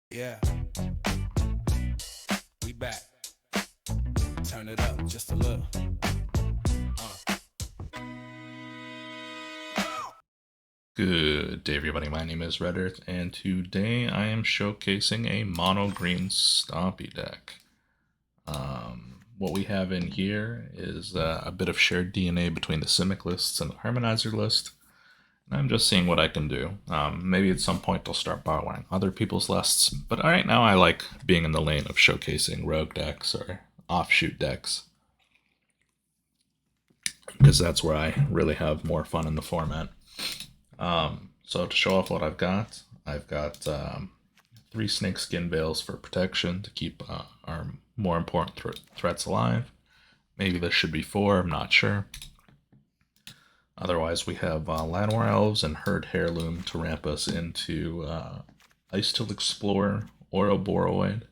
Yeah, we back. Turn it up just a little. Good day, everybody. My name is Red Earth, and today I am showcasing a mono green Stompy deck. What we have in here is a bit of shared DNA between the Simic lists and the Harmonizer list. And I'm just seeing what I can do. Maybe at some point I'll start borrowing other people's lists, but right now I like being in the lane of showcasing rogue decks or offshoot decks because that's where I really have more fun in the format. So to show off what I've got three snakeskin veils for protection to keep our more important threats alive. Maybe this should be four, I'm not sure. Otherwise, we have Llanowar Elves and Herd Heirloom to ramp us into Ice-Tilt Explorer, Oroboroid,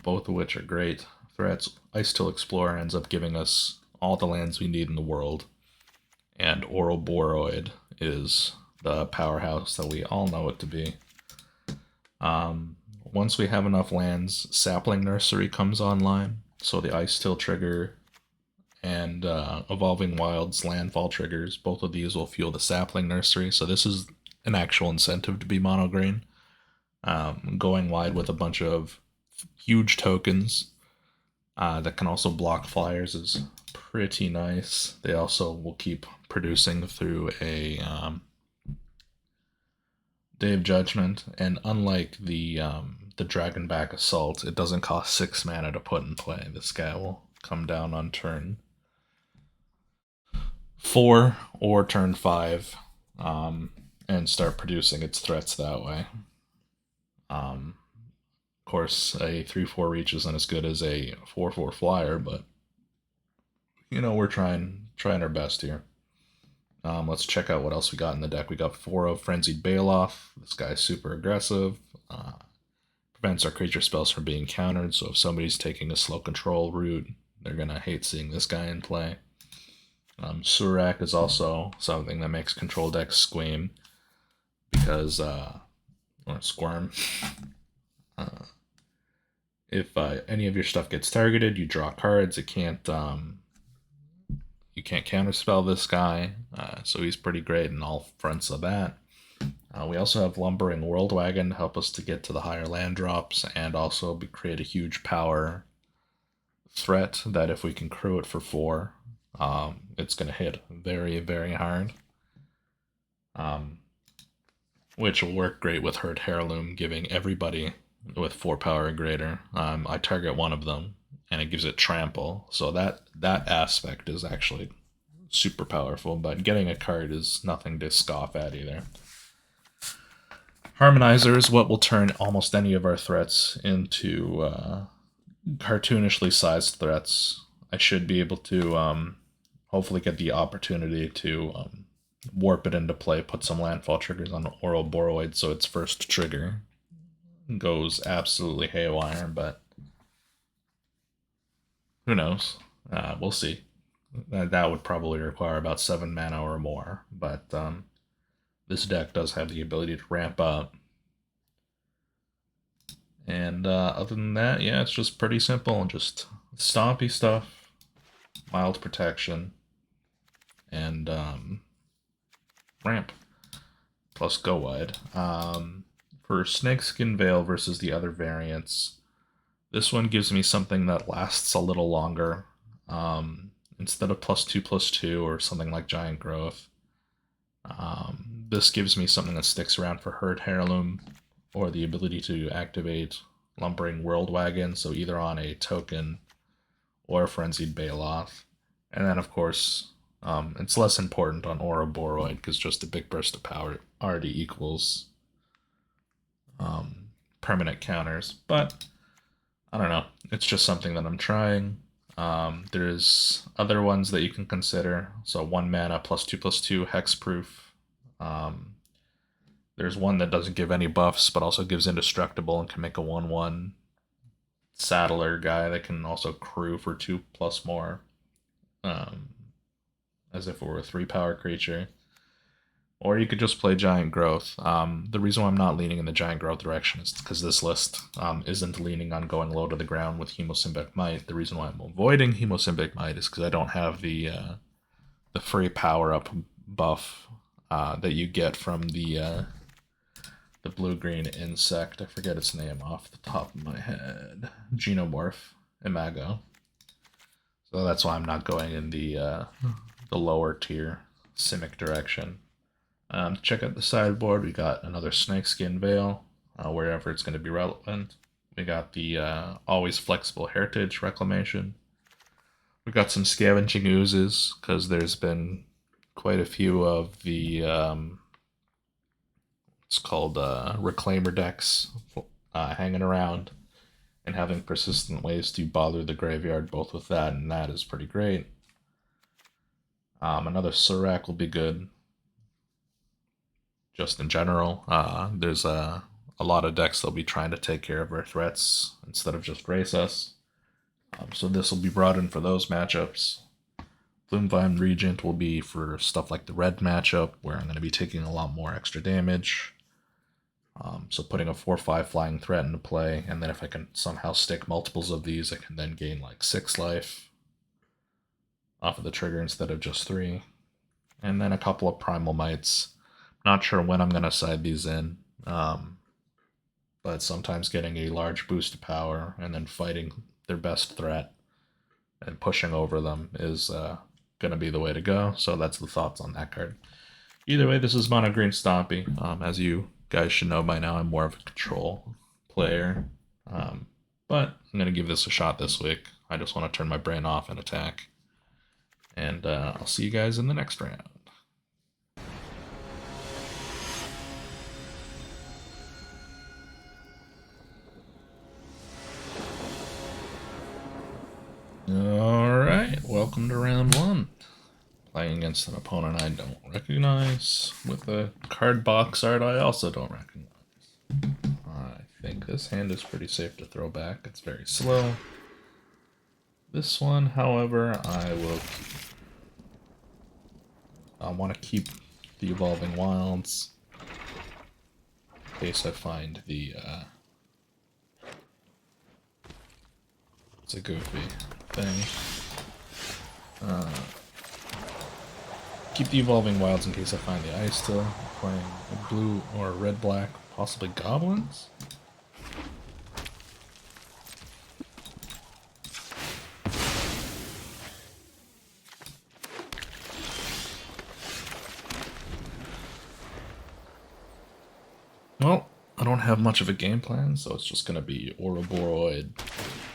both of which are great threats. Ice-Tilt Explorer ends up giving us all the lands we need in the world, and Oroboroid is the powerhouse that we all know it to be. Once we have enough lands, Sapling Nursery comes online, so the Ice-Tilt trigger and Evolving Wilds landfall triggers, both of these will fuel the Sapling Nursery, so this is an actual incentive to be mono green. Going wide with a bunch of huge tokens that can also block flyers is pretty nice. They also will keep producing through a Day of Judgment, and unlike the Dragonback Assault, it doesn't cost 6 mana to put in play. This guy will come down on turn 4 or turn 5, and start producing its threats that way. Of course, a 3/4 reach isn't as good as a 4/4 flyer, but we're trying our best here. Let's check out what else we got in the deck. We got 4 of Frenzied Bailoff. This guy's super aggressive. Prevents our creature spells from being countered, so if somebody's taking a slow control route, they're going to hate seeing this guy in play. Surak is also something that makes control decks squeam because, or squirm. If any of your stuff gets targeted, you draw cards. You can't counterspell this guy, so he's pretty great in all fronts of that. We also have Lumbering Worldwagon to help us to get to the higher land drops and also create a huge power threat that if we can crew it for 4, it's going to hit very, very hard. Which will work great with Herd Heirloom, giving everybody with 4 power or greater. I target one of them, and it gives it trample, so that aspect is actually super powerful, but getting a card is nothing to scoff at either. Harmonizer is what will turn almost any of our threats into cartoonishly sized threats. I should be able to hopefully get the opportunity to warp it into play, put some landfall triggers on Oroboroid so its first trigger goes absolutely haywire, but who knows? We'll see. That would probably require about 7 mana or more, but this deck does have the ability to ramp up. And other than that, yeah, it's just pretty simple. Just stompy stuff, mild protection, and ramp, plus go wide. For Snakeskin Veil versus the other variants, this one gives me something that lasts a little longer. Instead of +2/+2 or something like Giant Growth, this gives me something that sticks around for Herd Heirloom or the ability to activate Lumbering Worldwagon, so either on a token or Frenzied Bailoff. And then, of course, it's less important on Oroboroid because just a big burst of power already equals permanent counters. But I don't know. It's just something that I'm trying. There's other ones that you can consider. So 1 mana +2/+2 hexproof. Um, there's one that doesn't give any buffs, but also gives indestructible and can make a 1/1 saddler guy that can also crew for 2+ more, um, as if it were a 3 power creature. Or you could just play Giant Growth. The reason why I'm not leaning in the Giant Growth direction is because this list isn't leaning on going low to the ground with Hemosymbic Might. The reason why I'm avoiding Hemosymbic Might is because I don't have the free power-up buff that you get from the blue-green insect. I forget its name off the top of my head. Genomorph Imago. So that's why I'm not going in the lower tier Simic direction. Check out the sideboard. We got another Snakeskin Veil, wherever it's going to be relevant. We got the Always Flexible Heritage Reclamation. We got some Scavenging Oozes, because there's been quite a few of the, it's called Reclaimer decks hanging around, and having persistent ways to bother the graveyard, both with that and that, is pretty great. Another Surak will be good. Just in general, there's a lot of decks that'll be trying to take care of our threats instead of just race us. So this will be brought in for those matchups. Bloomvine Regent will be for stuff like the red matchup, where I'm going to be taking a lot more extra damage. So putting a 4/5 flying threat into play, and then if I can somehow stick multiples of these, I can then gain like 6 life off of the trigger instead of just 3. And then a couple of Primal Mites. Not sure when I'm going to side these in, but sometimes getting a large boost of power and then fighting their best threat and pushing over them is going to be the way to go. So that's the thoughts on that card. Either way, this is Mono Green Stompy. As you guys should know by now, I'm more of a control player, but I'm going to give this a shot this week. I just want to turn my brain off and attack. And I'll see you guys in the next round. Alright, welcome to round 1. Playing against an opponent I don't recognize, with a card box art I also don't recognize. I think this hand is pretty safe to throw back. It's very slow. This one, however, I will keep. I want to keep the Evolving Wilds in case I find the it's a goofy thing. Keep the Evolving Wilds in case I find the Ice Still. Playing a blue or red-black, possibly Goblins. Well, I don't have much of a game plan, so it's just gonna be Ouroboros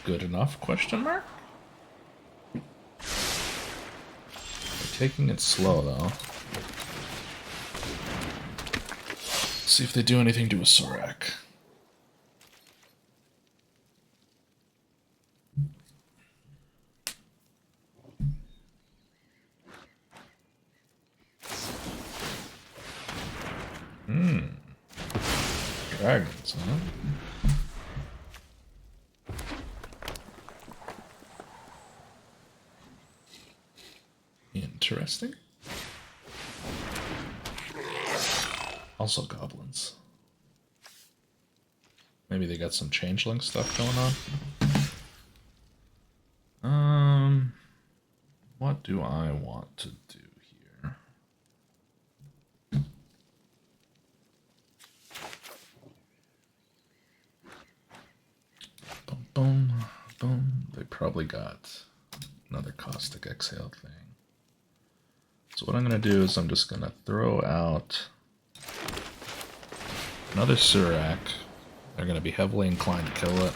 good enough, question mark? They're taking it slow, though. See if they do anything to a Surak. Dragons, huh? Interesting. Also goblins. Maybe they got some changeling stuff going on. What do I want to do here? Boom, boom, boom. They probably got another Caustic Exhale thing. So what I'm going to do is I'm just going to throw out another Surak. They're going to be heavily inclined to kill it.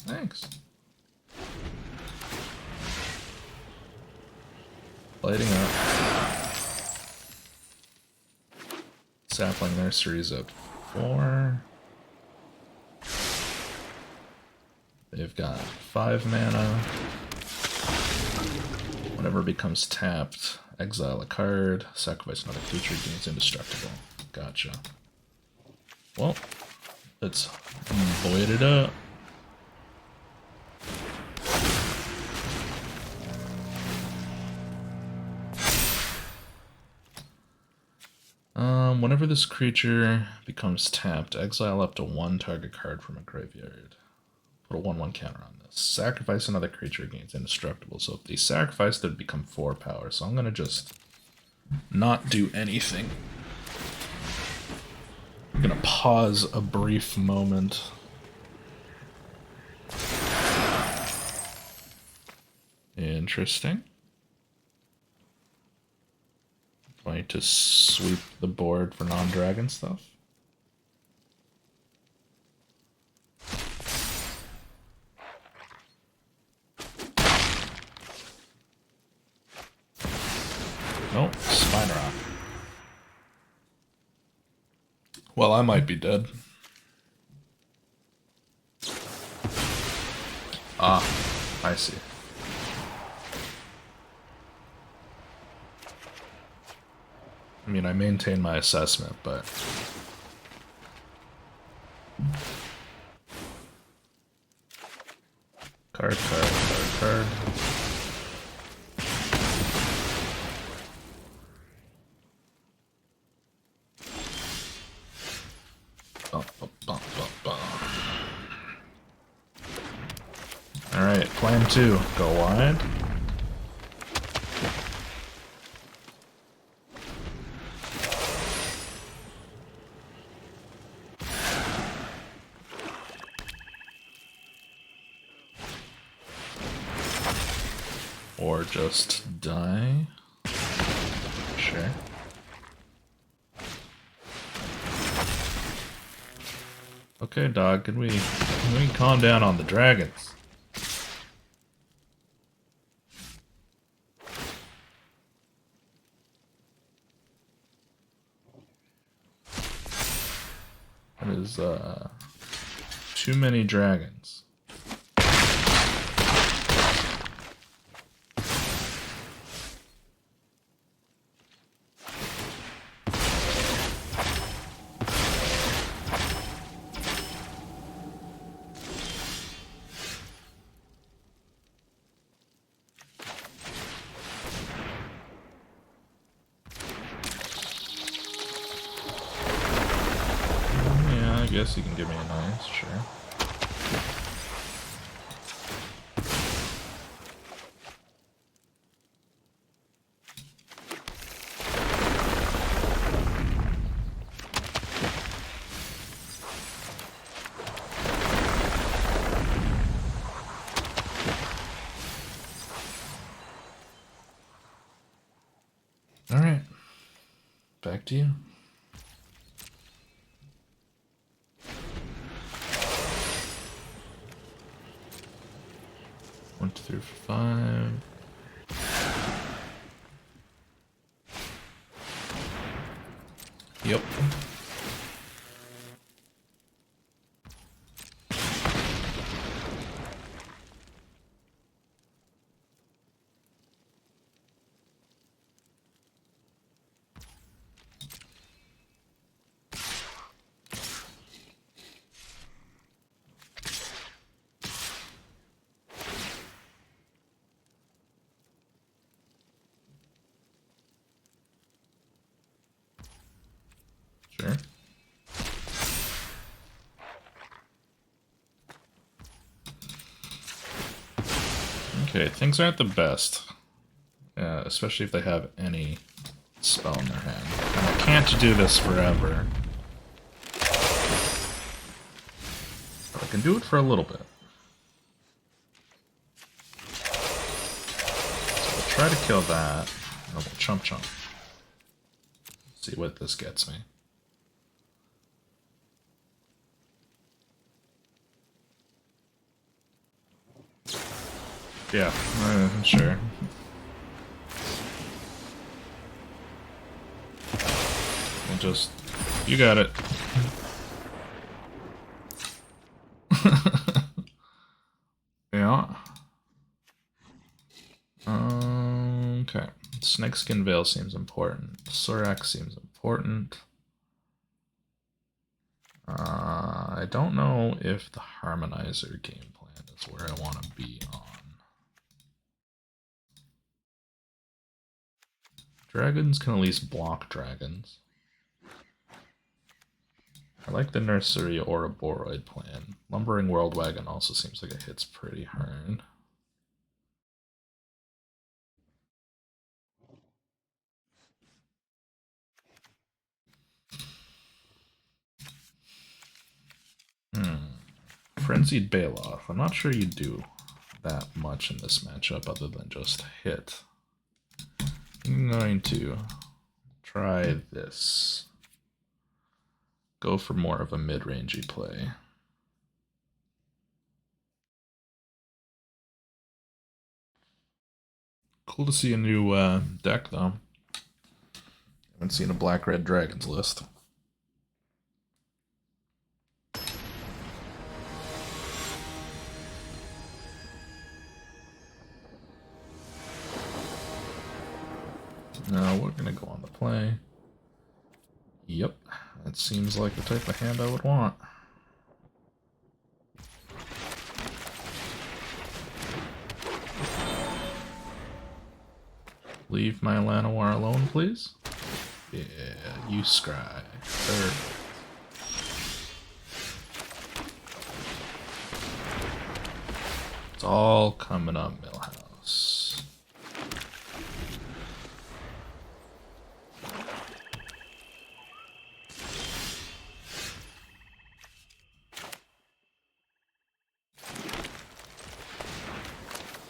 Thanks. Lighting up. Sapling Nursery's at 4. They've got 5 mana. Whenever it becomes tapped, exile a card, sacrifice another creature, gains indestructible. Gotcha. Well, let's void it up. Whenever this creature becomes tapped, exile up to one target card from a graveyard. Put a 1/1 counter on this. Sacrifice another creature, gains indestructible. So if they sacrifice, they'd become 4 power. So I'm going to just not do anything. I'm going to pause a brief moment. Interesting. Going to sweep the board for non-dragon stuff. Nope, Spine Rock. Well, I might be dead. Ah, I see. I mean, I maintain my assessment, but... Card. Alright, plan 2. Go wide. Or just die. Sure. Okay, dog, can we calm down on the dragons? That is, too many dragons. I guess you can give me a nice, sure. Alright. Back to you. 1, 2, 3, 4, 5. Yep. Sure. Okay, things aren't the best. Especially if they have any spell in their hand. And I can't do this forever. But I can do it for a little bit. So we'll try to kill that. And we'll chump. See what this gets me. Yeah, sure. We'll just... You got it. Yeah. Okay. Snakeskin Veil seems important. Surak seems important. I don't know if the Harmonizer game plan is where I want to be on. Dragons can at least block dragons. I like the Nursery or a Boroid plan. Lumbering World Wagon also seems like it hits pretty hard. Frenzied Bailoff. I'm not sure you do that much in this matchup other than just hit. I'm going to try this. Go for more of a mid-rangey play. Cool to see a new deck, though. Haven't seen a Black-Red Dragons list. Now we're gonna go on the play. Yep, that seems like the type of hand I would want. Leave my Llanowar alone, please. Yeah, you scry. Perfect. It's all coming up, Millhouse.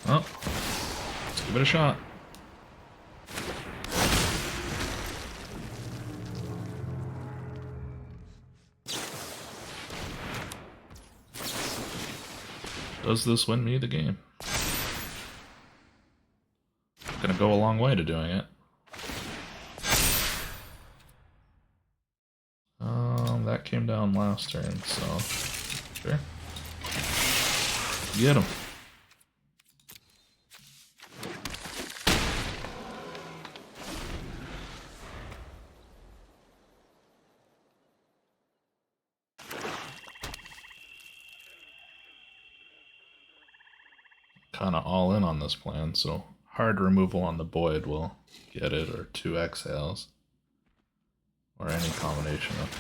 Well, let's give it a shot. Does this win me the game? Gonna go a long way to doing it. That came down last turn, so sure. Get him. Kind of all in on this plan, so hard removal on the Boyd will get it, or 2 exhales, or any combination of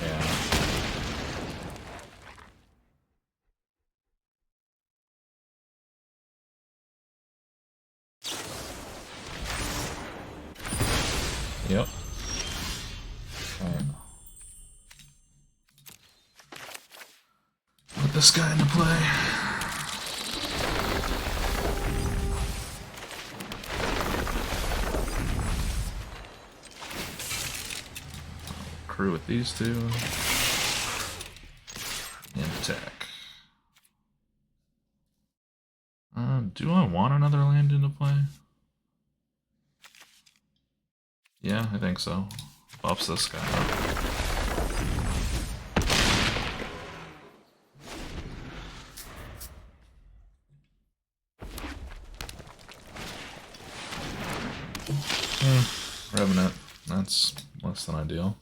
Yep. Alright. Put this guy into play. Crew with these two. And attack. Do I want another land into play? Yeah, I think so. Buffs this guy up. Revenant. That's less than ideal.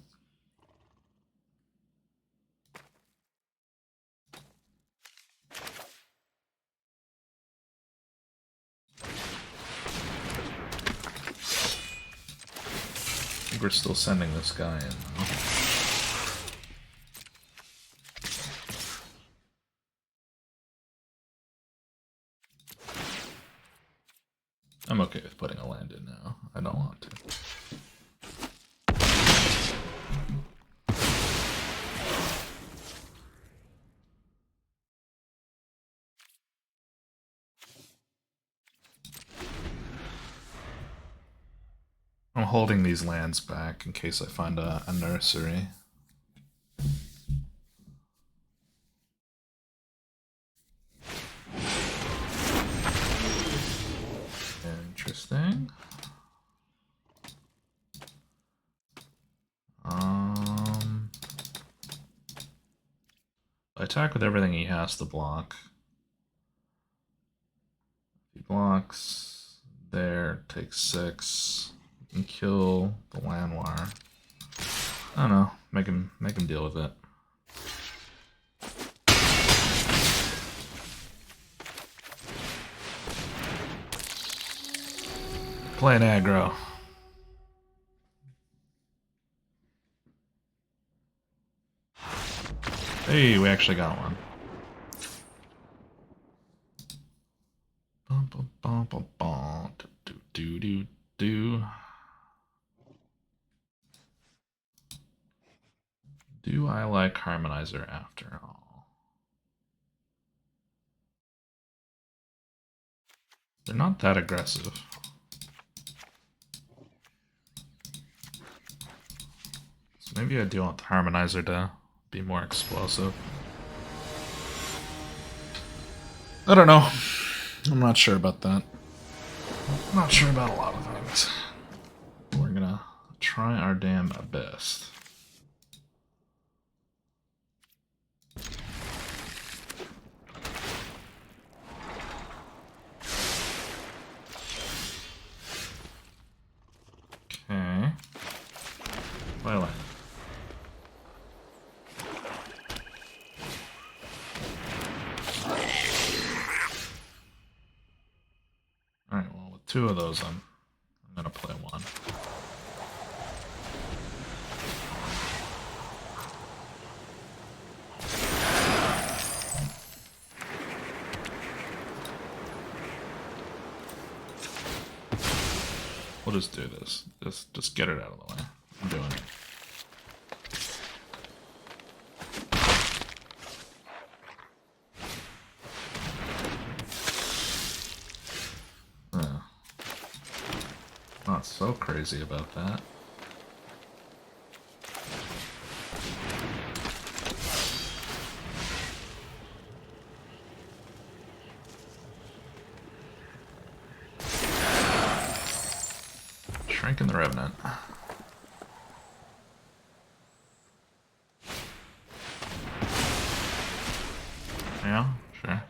I think we're still sending this guy in, though. I'm okay with putting a land in now. I don't want to. I'm holding these lands back in case I find a nursery. Interesting. I attack with everything he has to block. If he blocks there, takes 6. You can kill the Llanowar. I don't know. Make him deal with it. Play an aggro. Hey, we actually got one. Do I like Harmonizer after all? They're not that aggressive. So maybe I do want the Harmonizer to be more explosive. I don't know. I'm not sure about that. I'm not sure about a lot of things. We're gonna try our damn best. Okay. Twilight. Alright, well, with two of those, I'm gonna play one. We'll just do this. Just get it out of the way. I'm doing it. Not so crazy about that. Shrinking the Revenant. Yeah, sure.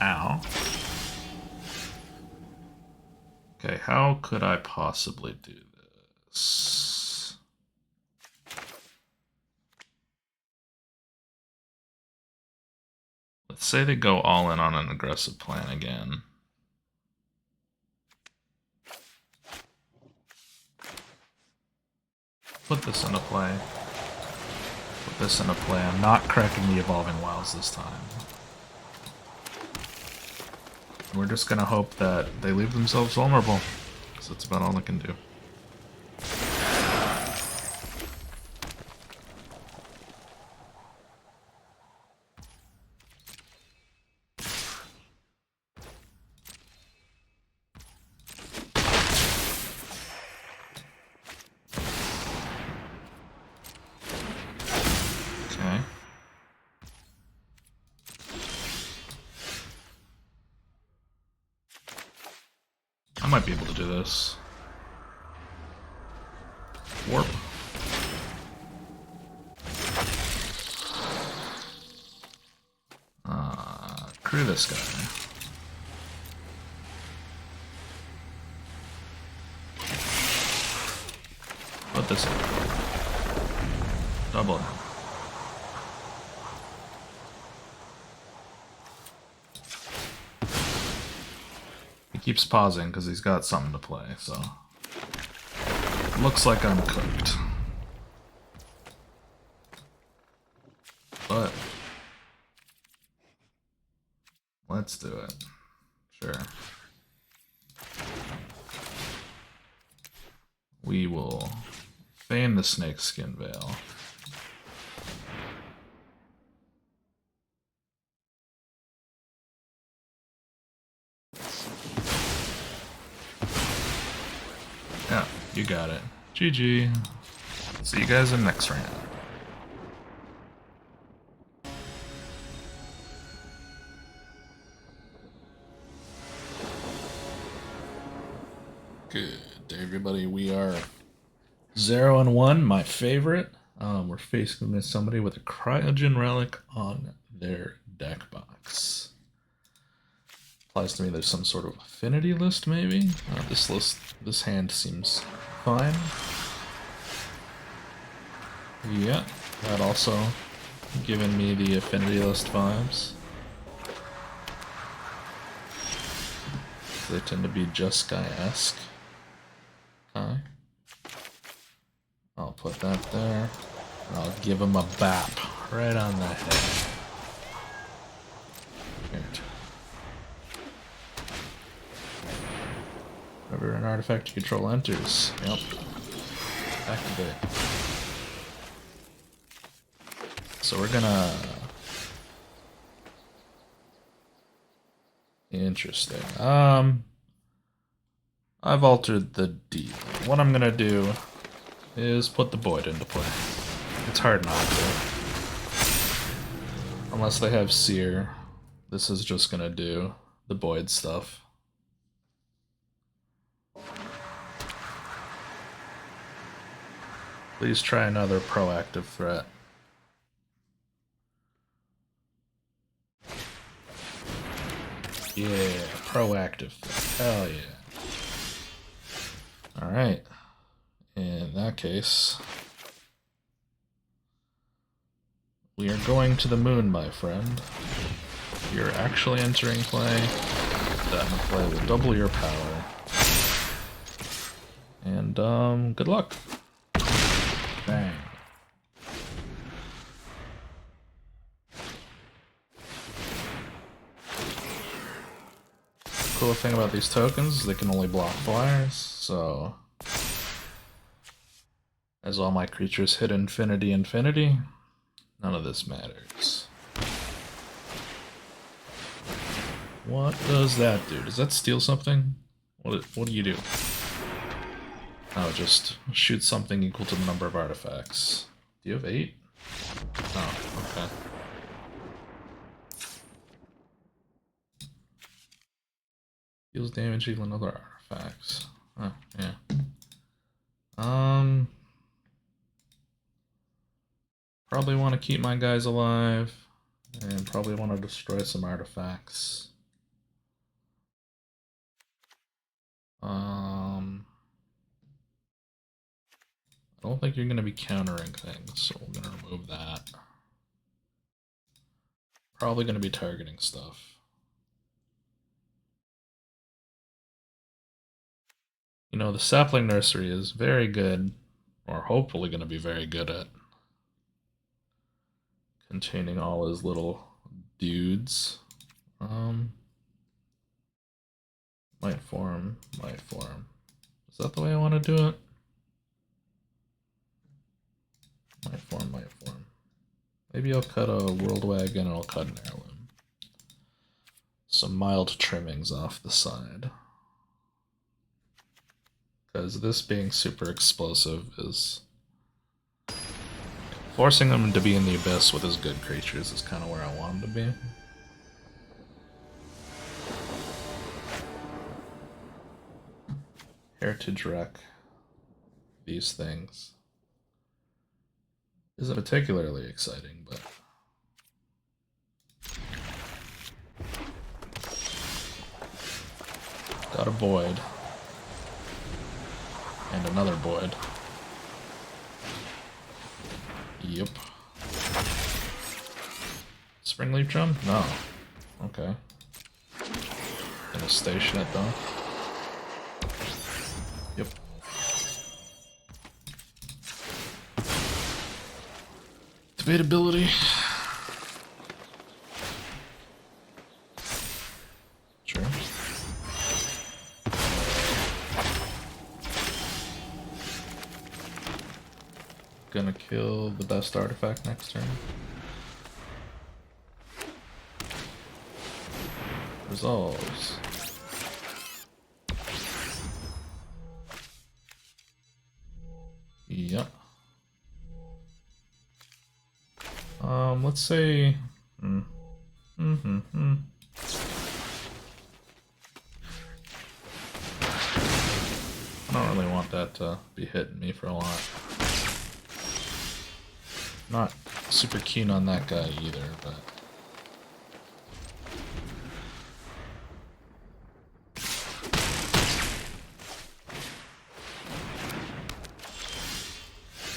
Ow. Okay, how could I possibly do this? Let's say they go all in on an aggressive plan again. Put this into play. Put this into play. I'm not cracking the Evolving Wilds this time. We're just gonna hope that they leave themselves vulnerable, because that's about all they can do. Okay. I might be able to do this. Warp. Crew this guy. Put this in. Double it. He keeps pausing because he's got something to play, so... Looks like I'm cooked. But... let's do it. Sure. We will feign the snakeskin veil. Yeah, you got it. GG. See you guys in next round. Good day, everybody. We are 0-1, my favorite. We're facing against somebody with a Cryogen Relic on their deck box. Implies to me there's some sort of affinity list, maybe? This hand seems fine. Yeah, that also giving me the affinity list vibes. They tend to be just guy-esque. Okay. I'll put that there. And I'll give him a bap right on the head. Here. Whenever an artifact you control enters. Yep. Activate. So we're gonna... Interesting. I've altered the deal. What I'm gonna do is put the Void into play. It's hard not to. Unless they have Seer. This is just gonna do the Void stuff. Please try another proactive threat. Yeah, proactive. Hell yeah. Alright. In that case, we are going to the moon, my friend. You're actually entering play. That play will double your power. And, good luck. Bang. Cool thing about these tokens is they can only block flyers, so as all my creatures hit infinity, none of this matters. What does that do? Does that steal something? What do you do? Oh, just shoot something equal to the number of artifacts. Do you have 8? Oh, okay. Deals damage equal to other artifacts. Oh, yeah. Probably want to keep my guys alive, and probably want to destroy some artifacts. I don't think you're going to be countering things, so we're going to remove that. Probably going to be targeting stuff. You know, the Sapling Nursery is very good, or hopefully going to be very good at containing all his little dudes. Might form. Is that the way I want to do it? Might form. Maybe I'll cut a World Wagon and I'll cut an Heirloom. Some mild trimmings off the side. Because this being super explosive is... Forcing him to be in the Abyss with his good creatures is kind of where I want him to be. Heritage Wreck. These things. Isn't particularly exciting, but... Got a Void. And another Void. Yep. Springleaf Drum? No. Okay. Gonna station it though. Yep. Debatability. Sure. Gonna kill the best artifact next turn. Resolves. Yep. Let's say... I don't really want that to be hitting me for a lot. Not super keen on that guy either, but...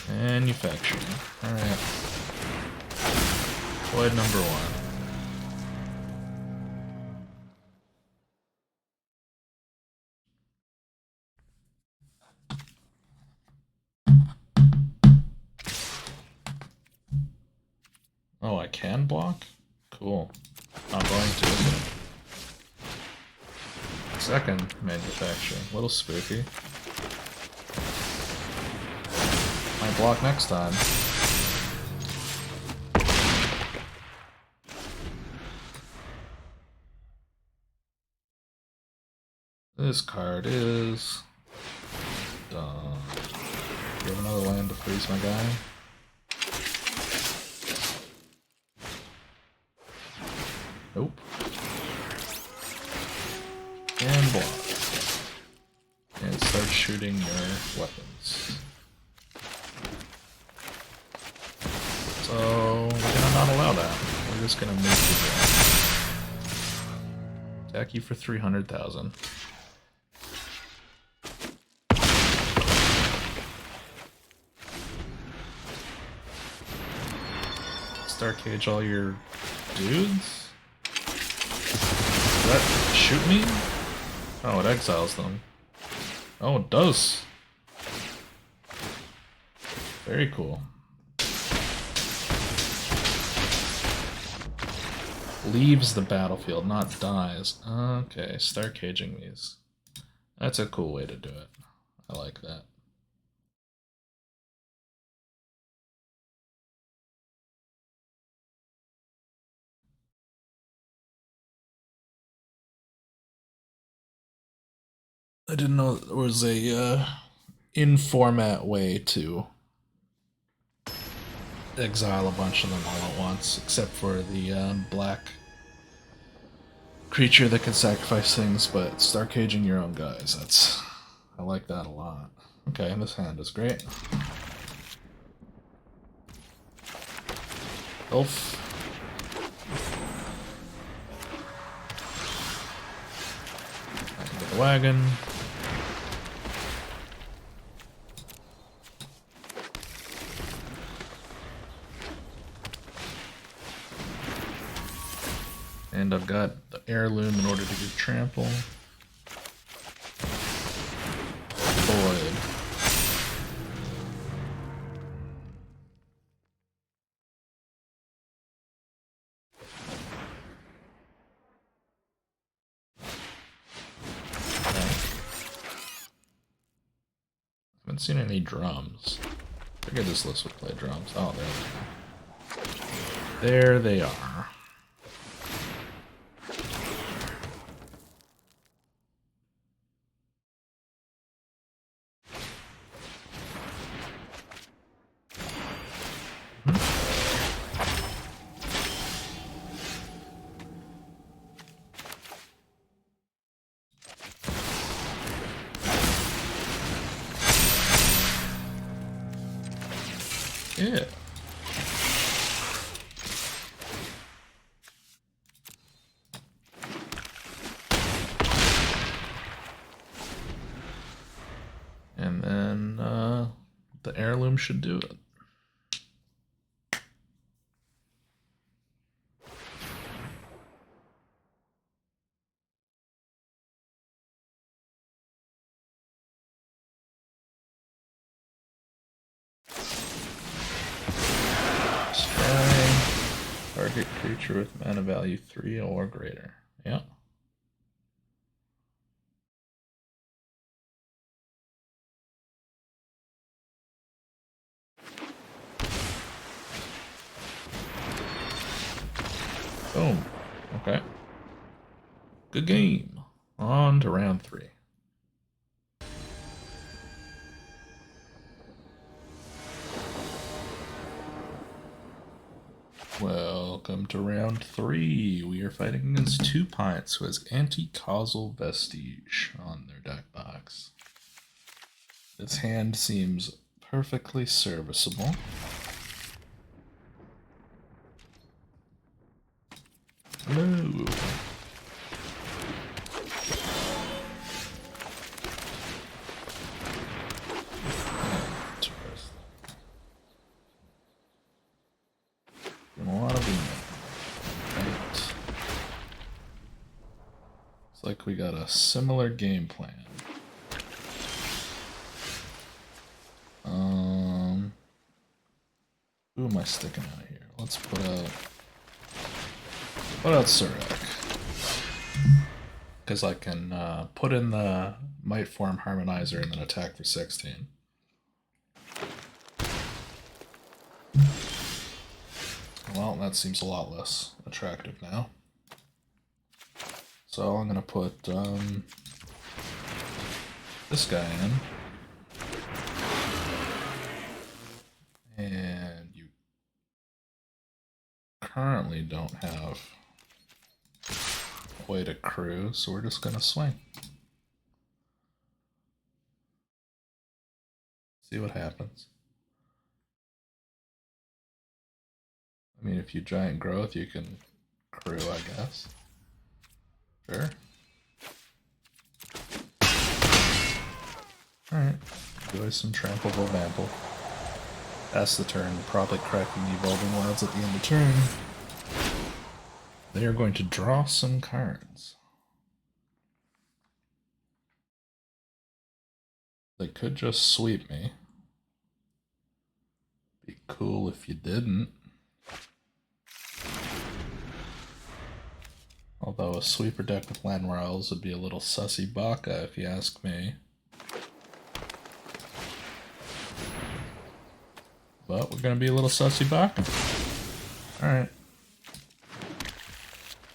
Manufacturing. Alright. Void number 1. Oh, I can block? Cool. Not going to. Second manufacture. A little spooky. Might block next time. This card is done. You have another land to freeze my guy. Nope. And block. And start shooting your weapons. So we're gonna not allow that. We're just gonna make you go. Attack you for 300,000. Star cage all your dudes? Does that shoot me? Oh, it exiles them. Oh, it does. Very cool. Leaves the battlefield, not dies. Okay, start caging these. That's a cool way to do it. I like that. I didn't know there was a in-format way to exile a bunch of them all at once, except for the black creature that can sacrifice things, but start caging your own guys. I like that a lot. Okay, this hand is great. Elf. I can get a wagon. And I've got the heirloom in order to do trample. Void. Okay. Haven't seen any drums. Figured this list would play drums. Oh, there they are. There they are. Yeah. And then the heirloom should do it. Target creature with mana value 3 or greater. Yeah. Boom. Okay. Good game. On to round 3. Welcome to round 3. We are fighting against 2 Pints, who has Anti-Causal Vestige on their deck box. This hand seems perfectly serviceable. Hello. A lot of email. Looks like we got a similar game plan. Who am I sticking out here? Let's put out Surak. Because I can put in the Might Form Harmonizer and then attack for 16. Well, that seems a lot less attractive now. So I'm gonna put this guy in. And you currently don't have a way to crew, so we're just gonna swing. See what happens. I mean, if you giant growth, you can crew, I guess. Sure. Alright. Enjoy some Trampleable Vample. That's the turn, probably cracking Evolving Wilds at the end of turn. They are going to draw some cards. They could just sweep me. Be cool if you didn't. Although a sweeper deck with Land Royals would be a little sussy baka if you ask me. But we're gonna be a little sussy baka. Alright.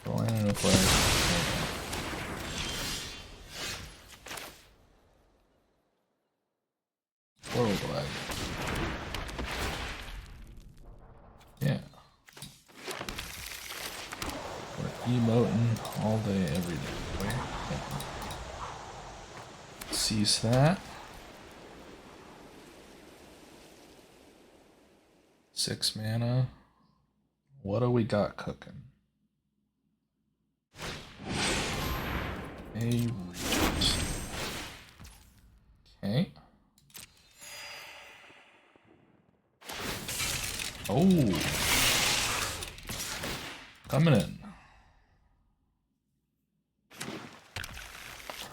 Go in and play. World lag. Yeah. We're emoting all day, every day. Yeah. Seize that. 6 mana. What do we got cooking? A Regent. Okay. Oh. Coming in.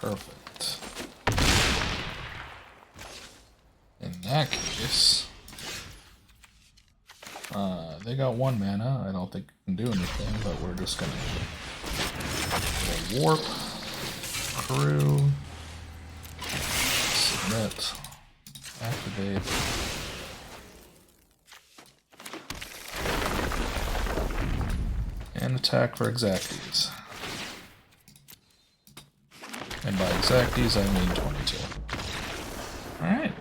Perfect. In that case, they got 1 mana. I don't think it can do anything, but we're just gonna warp, crew, submit, activate. And attack for exacties. And by exacties, I mean 22. Alright.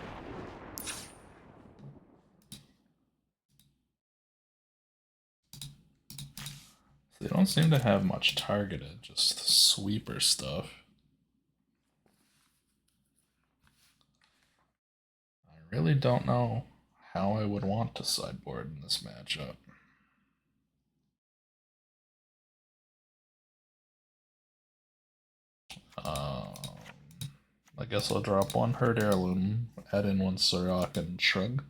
They don't seem to have much targeted, just sweeper stuff. I really don't know how I would want to sideboard in this matchup. I guess I'll drop 1 Herd Heirloom, add in 1 Surak, and shrug.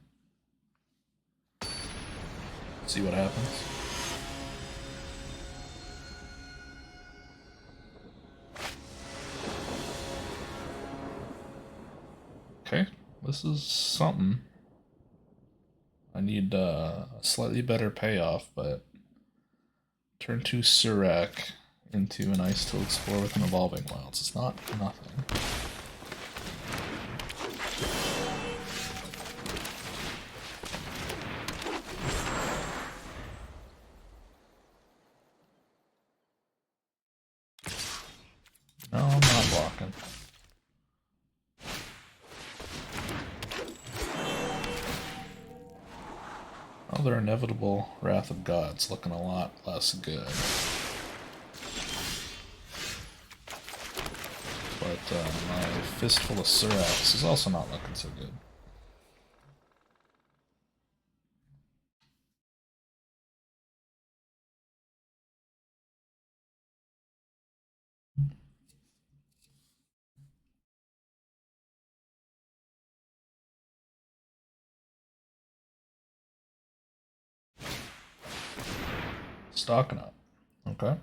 See what happens. Okay, this is something. I need a slightly better payoff, but turn 2 Surak into an Ice to explore with an Evolving Wilds. It's not nothing. No, I'm not blocking. Oh, their inevitable Wrath of Gods looking a lot less good. But my Fistful of Suraks is also not looking so good. Stocking up. Okay.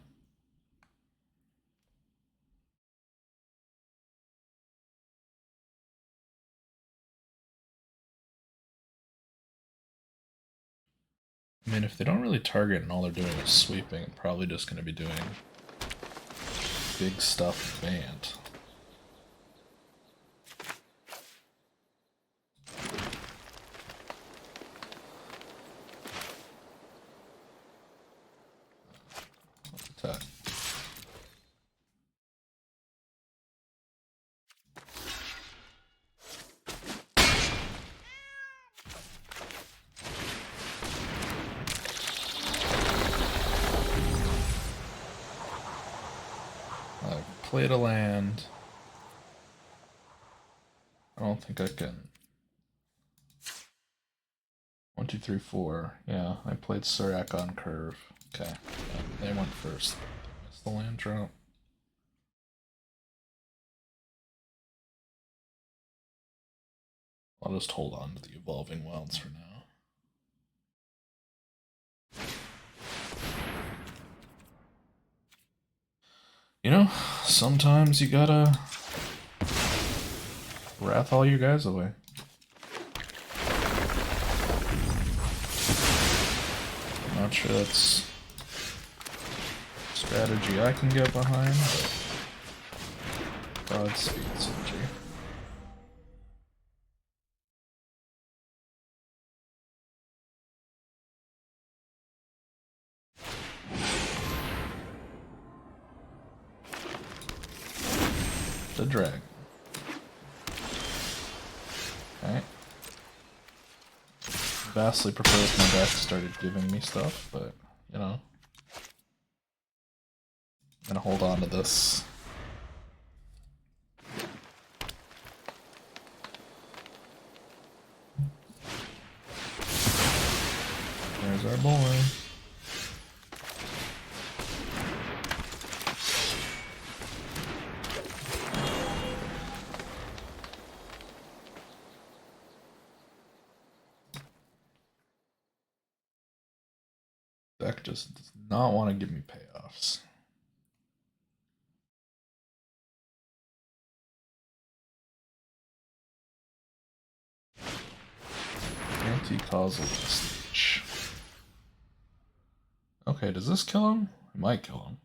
I mean, if they don't really target and all they're doing is sweeping, I'm probably just going to be doing big stuff banned. Attack. Played a land. I don't think I can. 1, 2, 3, 4. Yeah, I played Surak on curve. Okay, they went first. Missed the land drop. I'll just hold on to the Evolving Wilds for now. You know, sometimes you gotta wrath all your guys away. I'm not sure that's a strategy I can get behind, but Godspeed, Synergy. The dragon. Okay. Vastly prefer if my deck started giving me stuff, but, you know. I'm gonna hold on to this. There's our boy. Deck just does not want to give me payoffs. Anti-causal vestige. Okay, does this kill him? It might kill him.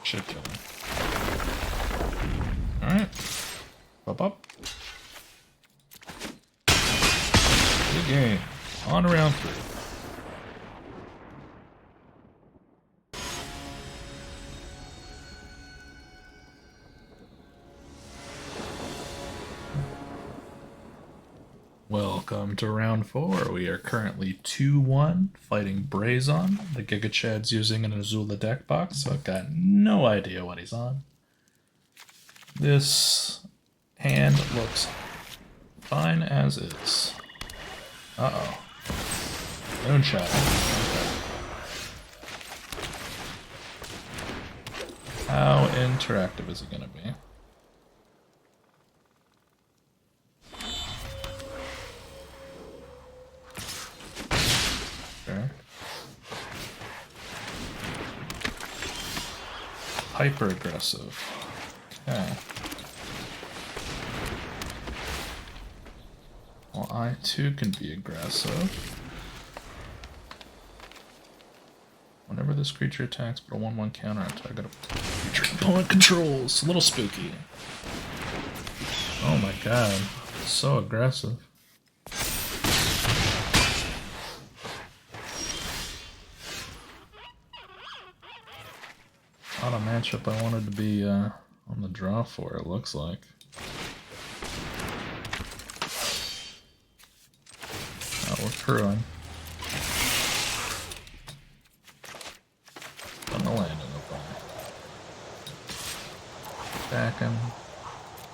Should kill him. Alright. Up. Good game. On to round 3. Welcome to round 4. We are currently 2-1 fighting Brazon. The Giga Chad's using an Azula deck box, so I've got no idea what he's on. This hand looks fine as is. Uh-oh. Moonshot. Okay. How interactive is he gonna be? Okay. Hyper aggressive. Okay. Well, I too can be aggressive. Whenever this creature attacks, put a 1/1 counter on target creature opponent controls. A little spooky. Oh my god. So aggressive. Not a matchup I wanted to be on the draw for, it looks like. Oh, we're crewing. On the land in the fire. Attacking.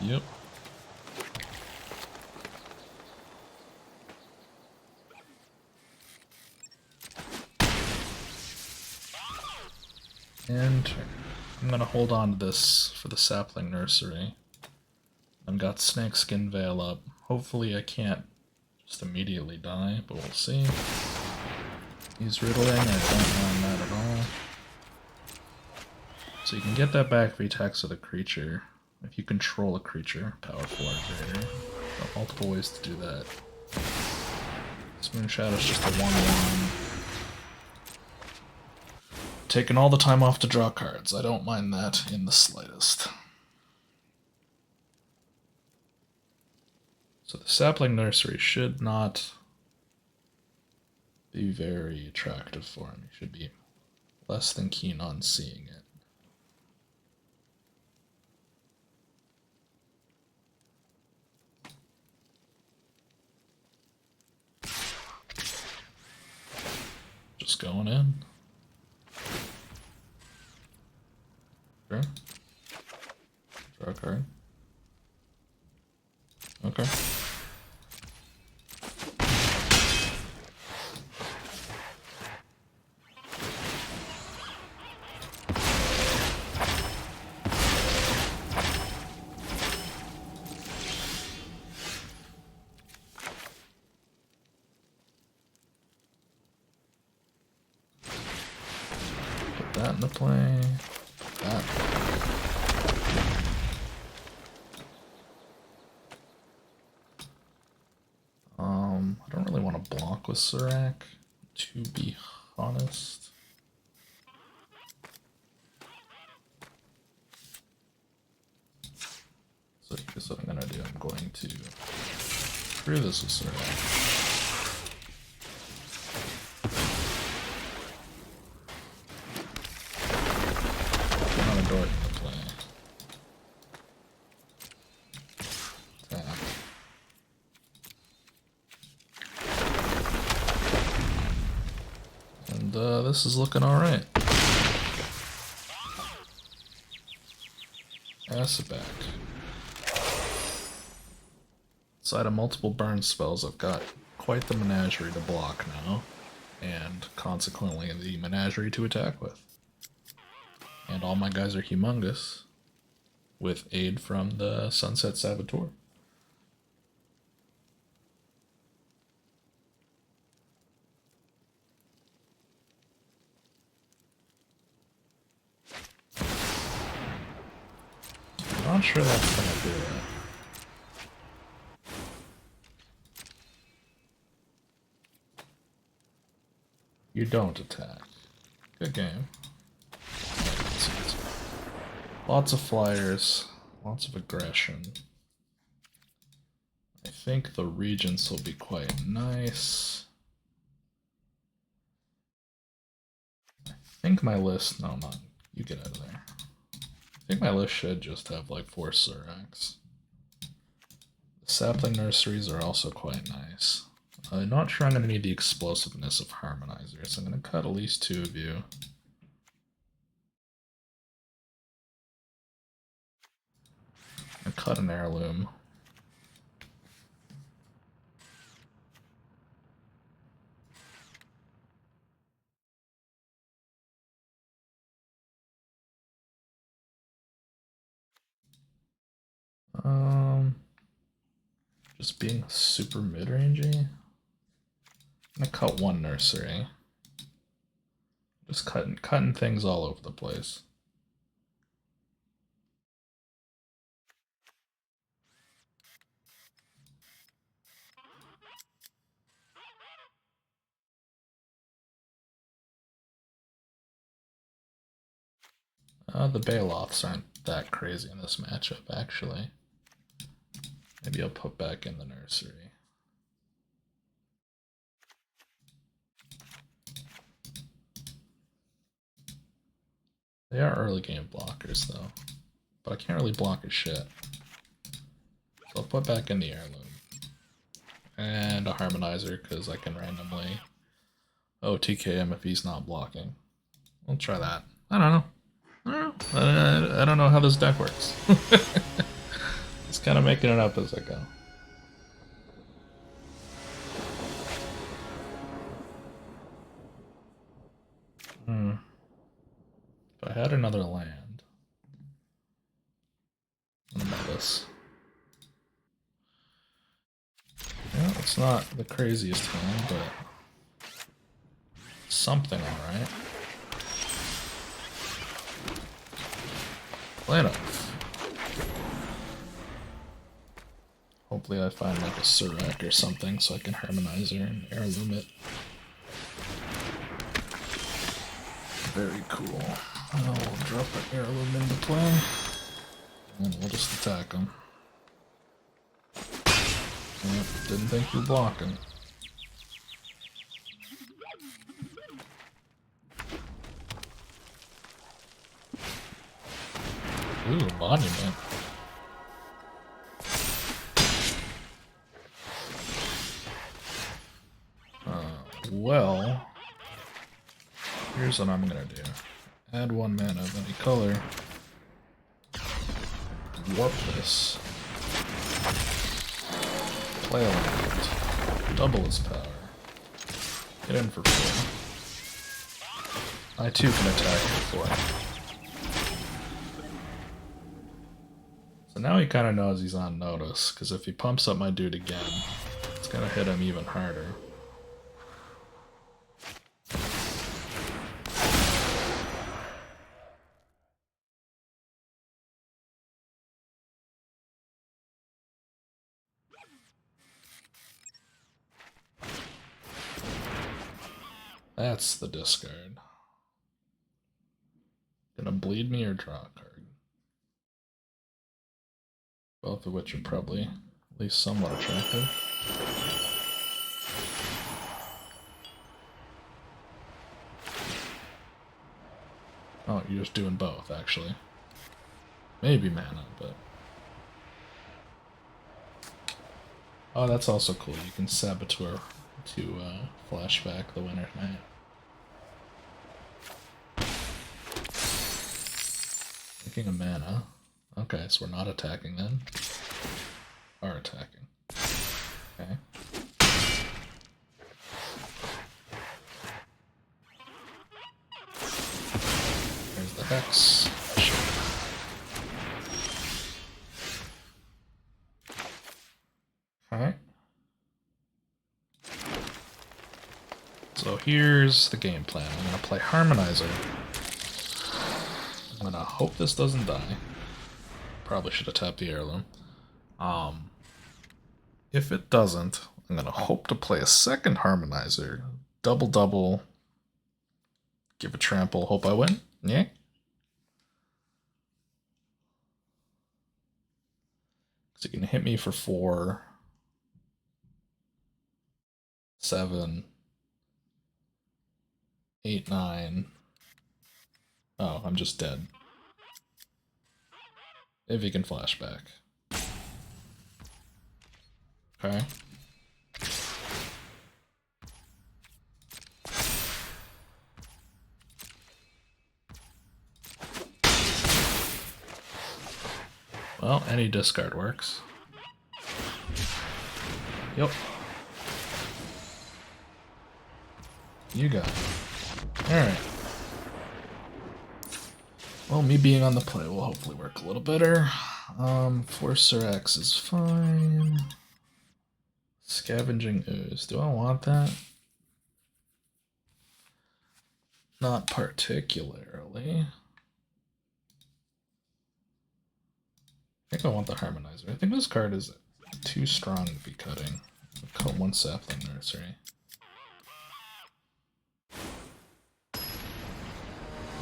Yep. And I'm gonna hold on to this for the sapling nursery. I've got snakeskin veil up. Hopefully I can't just immediately die, but we'll see. He's riddling, I don't mind that at all. So you can get that back if he attacks with a creature. If you control a creature, power 4 or greater. There are multiple ways to do that. Moon Shadow's just a 1/1. Taking all the time off to draw cards. I don't mind that in the slightest. So the Sapling Nursery should not be very attractive for him. He should be less than keen on seeing it. Just going in. Sure. Draw a card. Okay. Put that into play. Put that. I don't really want to block with Serac, to be honest. So here's what I'm gonna do. I'm going to screw this with Serac. Put on a door to play. Attack. And this is looking alright. Acid back. Inside of multiple burn spells, I've got quite the menagerie to block now, and consequently the menagerie to attack with. And all my guys are humongous, with aid from the Sunset Saboteur. I'm not sure that's gonna do it. You don't attack. Good game. Lots of flyers, lots of aggression. I think the regents will be quite nice. I think my list, no, not, you get out of there. I think my list should just have like 4 Seracs. The Sapling Nurseries are also quite nice. I'm not sure I'm going to need the explosiveness of Harmonizer, so I'm going to cut at least 2 of you. I cut an heirloom. Just being super mid-rangey. I'm gonna cut 1 nursery. Just cutting things all over the place. The Baloths aren't that crazy in this matchup, actually. Maybe I'll put back in the nursery. They are early game blockers, though. But I can't really block a shit. So I'll put back in the heirloom. And a Harmonizer, because I can randomly TK him if he's not blocking. We'll try that. I don't know. I don't know how this deck works. Just kind of making it up as I go. If I had another land, what about this? Yeah, it's not the craziest hand, but something alright. Play it off. Hopefully I find like a Surak or something so I can Harmonizer and heirloom it. Very cool. I'll drop an heirloom into play. And we'll just attack him. Yep, didn't think you were blocking. Ooh, monument. Well, here's what I'm gonna do. Add 1 mana of any color. Warp this. Play a land. Double its power. Get in for 4. I too can attack for 4. So now he kind of knows he's on notice, because if he pumps up my dude again, it's gonna hit him even harder. That's the discard. Gonna bleed me or draw a card. Both of which are probably at least somewhat attractive. Oh, you're just doing both, actually. Maybe mana, but... Oh, that's also cool. You can Saboteur to flashback the winner tonight. Taking a mana. Okay, so we're not attacking then. Are attacking. Okay. There's the Hex. Alright. So here's the game plan. I'm going to play Harmonizer. I'm going to hope this doesn't die. Probably should have tapped the heirloom. If it doesn't, I'm going to hope to play a second Harmonizer. Double. Give a trample. Hope I win. Yeah. So you can hit me for 4. 7. 8, 9. Oh, I'm just dead. If he can flashback. Okay. Well, any discard works. Yep. You got it. Alright. Well, me being on the play will hopefully work a little better. Forcer X is fine. Scavenging Ooze. Do I want that? Not particularly. I think I want the Harmonizer. I think this card is too strong to be cutting. I'll cut 1 Sapling Nursery.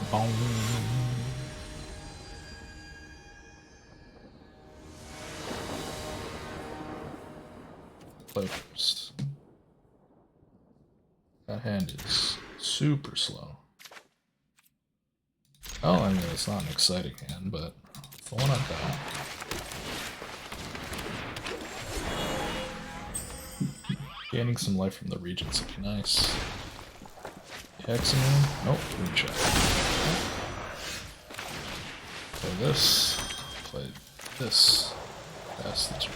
Boom. Play first. That hand is super slow. Oh, I mean, it's not an exciting hand, but it's the one I've got. Gaining some life from the Regents would be nice. Hexing. Nope, we check. Play this. Play this. Pass the turn.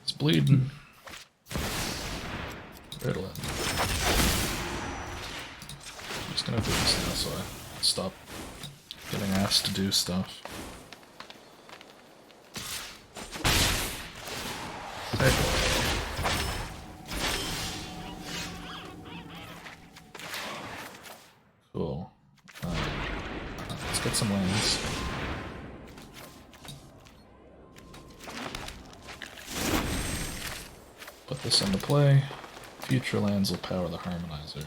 He's bleeding. Riddle it. I'm just gonna do this now so I stop getting asked to do stuff. Take it. Cool. Let's get some lands. Put this into play. Future lands will power the Harmonizer.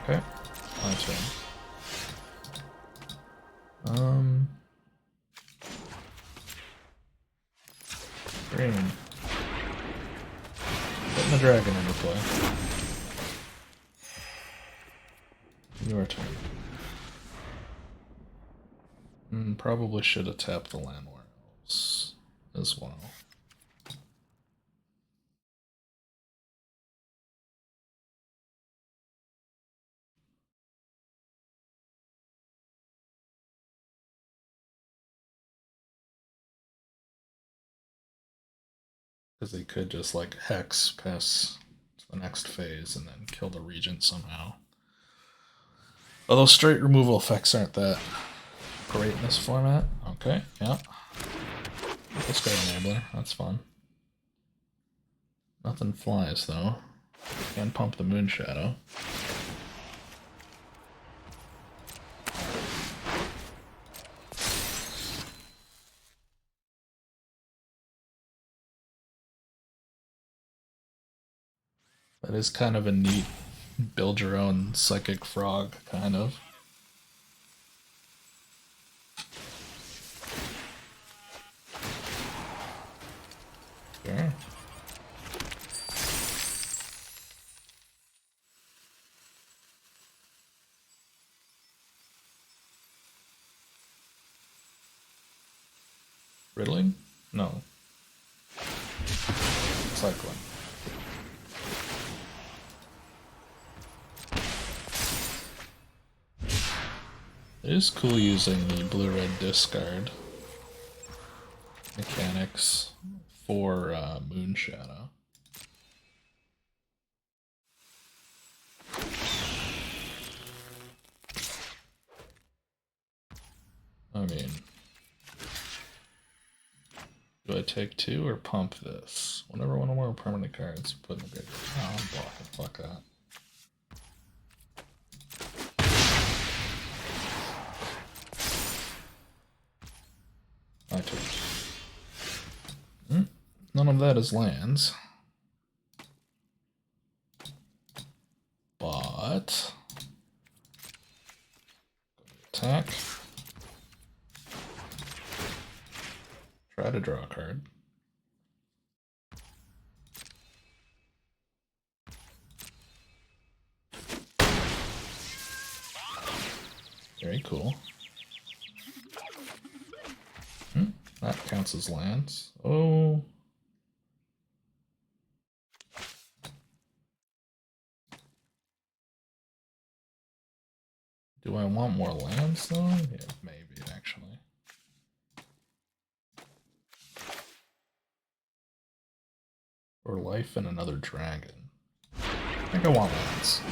Okay, my turn. Green. Putting the dragon into play. Your turn. Probably should have tapped the land werewolves as well. Because they could just like hex pass to the next phase and then kill the regent somehow. Although straight removal effects aren't that great in this format. Okay, yeah. Let's go enabler, that's fun. Nothing flies though. Can pump the moon shadow. That is kind of a neat build your own psychic frog, kind of. Sure. Riddling? No. Cycling. It is cool using the blue-red discard mechanics for Moon Shadow. I mean, do I take 2 or pump this? Whenever one or more permanent cards put in the graveyard. Oh, I'm blocking. Fuck that. My turn. None of that is lands. But attack. Try to draw a card. Very cool. That counts as lands. Oh. Do I want more lands though? Yeah, maybe actually. Or life and another dragon. I think I want lands.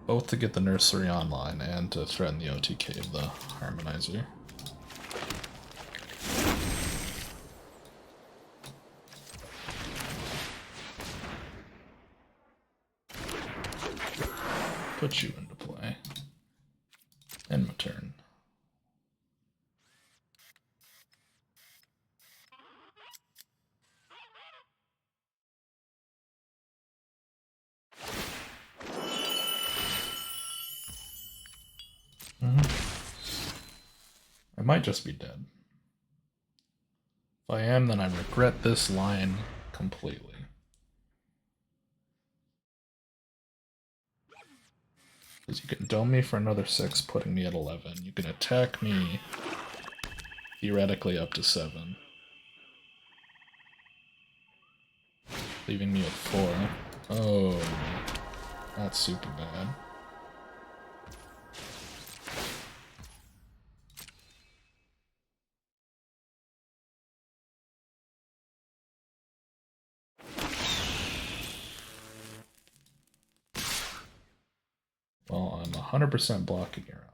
Both to get the nursery online and to threaten the OTK of the Harmonizer. Put you into play. End my turn. I might just be dead. If I am, then I regret this line completely. Because you can dome me for another 6, putting me at 11. You can attack me theoretically up to 7. leaving me with 4. Oh, that's super bad. Well, I'm 100% blocking your elf.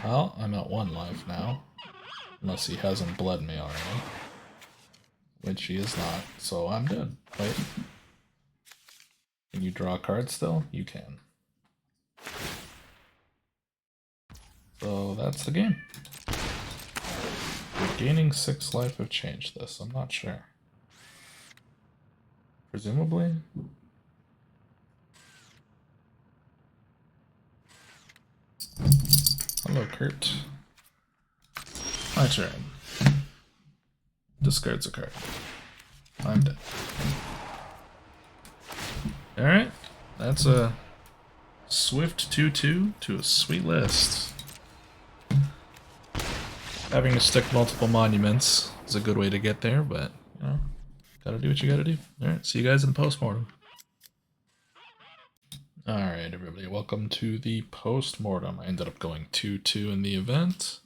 Well, I'm at 1 life now. Unless he hasn't bled me already. Which he is not, so I'm dead. Wait. Can you draw a card still? You can. So that's the game. Would gaining 6 life have changed this? I'm not sure. Presumably? Hello, Kurt. My turn. Discards a card. I'm dead. Alright, that's a swift 2-2 to a sweet list. Having to stick multiple monuments is a good way to get there, but, you know, gotta do what you gotta do. Alright, see you guys in postmortem. Alright, everybody, welcome to the postmortem. I ended up going 2-2 in the event.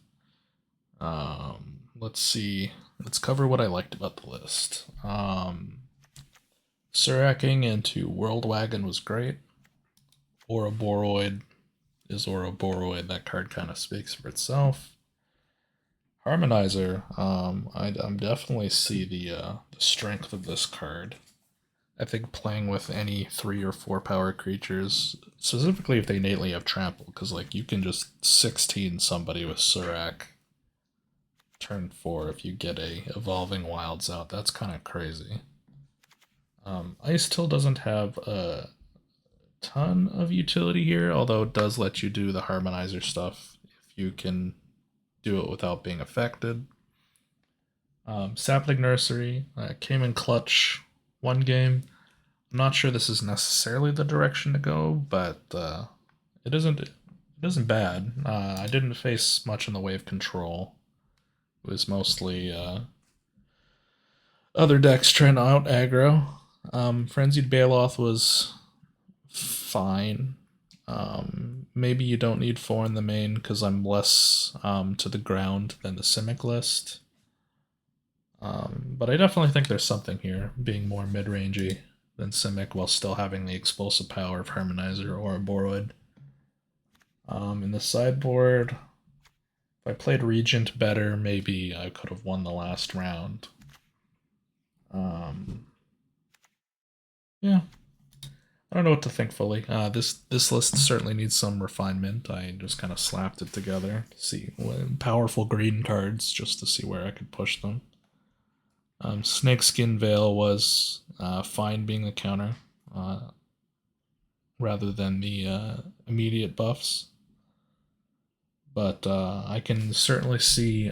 Let's see. Let's cover what I liked about the list. Suracking into World Wagon was great. Ouroboros is Ouroboros. That card kind of speaks for itself. Harmonizer, I'm definitely see the strength of this card. I think playing with any 3 or 4 power creatures, specifically if they innately have trample, because like you can just 16 somebody with Surak turn 4 if you get a Evolving Wilds out. That's kind of crazy. Ice Till doesn't have a ton of utility here, although it does let you do the Harmonizer stuff if you can do it without being affected. Sapling Nursery came in clutch 1 game. I'm not sure this is necessarily the direction to go, but it isn't bad. I didn't face much in the way of control. It was mostly other decks trying to out aggro. Frenzied Baloth was fine. Maybe you don't need 4 in the main because I'm less to the ground than the Simic list. But I definitely think there's something here, being more mid-rangey than Simic while still having the explosive power of Harmonizer or Boroid. In the sideboard, if I played Regent better, maybe I could have won the last round. Yeah. I don't know what to think fully. This list certainly needs some refinement. I just kind of slapped it together to see powerful green cards just to see where I could push them. Snakeskin Veil was fine being the counter rather than the immediate buffs. But I can certainly see,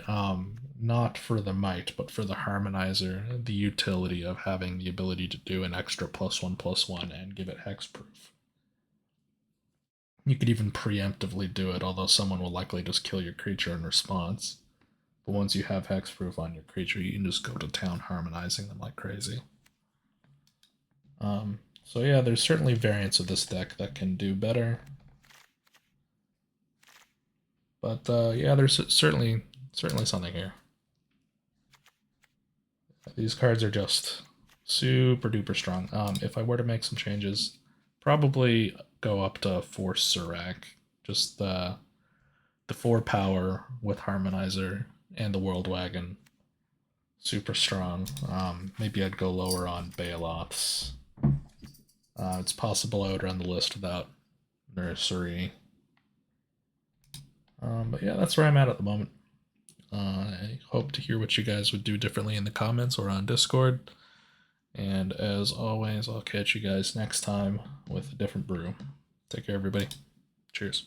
not for the might, but for the Harmonizer, the utility of having the ability to do an extra +1/+1 and give it hexproof. You could even preemptively do it, although someone will likely just kill your creature in response. But once you have hexproof on your creature, you can just go to town harmonizing them like crazy. So yeah, there's certainly variants of this deck that can do better. But yeah, there's certainly something here. These cards are just super duper strong. If I were to make some changes, probably go up to Force Surak. Just the 4 power with Harmonizer and the World Wagon. Super strong. Maybe I'd go lower on Baloths. It's possible I would run the list without Nursery. But yeah, that's where I'm at the moment. I hope to hear what you guys would do differently in the comments or on Discord. And as always, I'll catch you guys next time with a different brew. Take care, everybody. Cheers.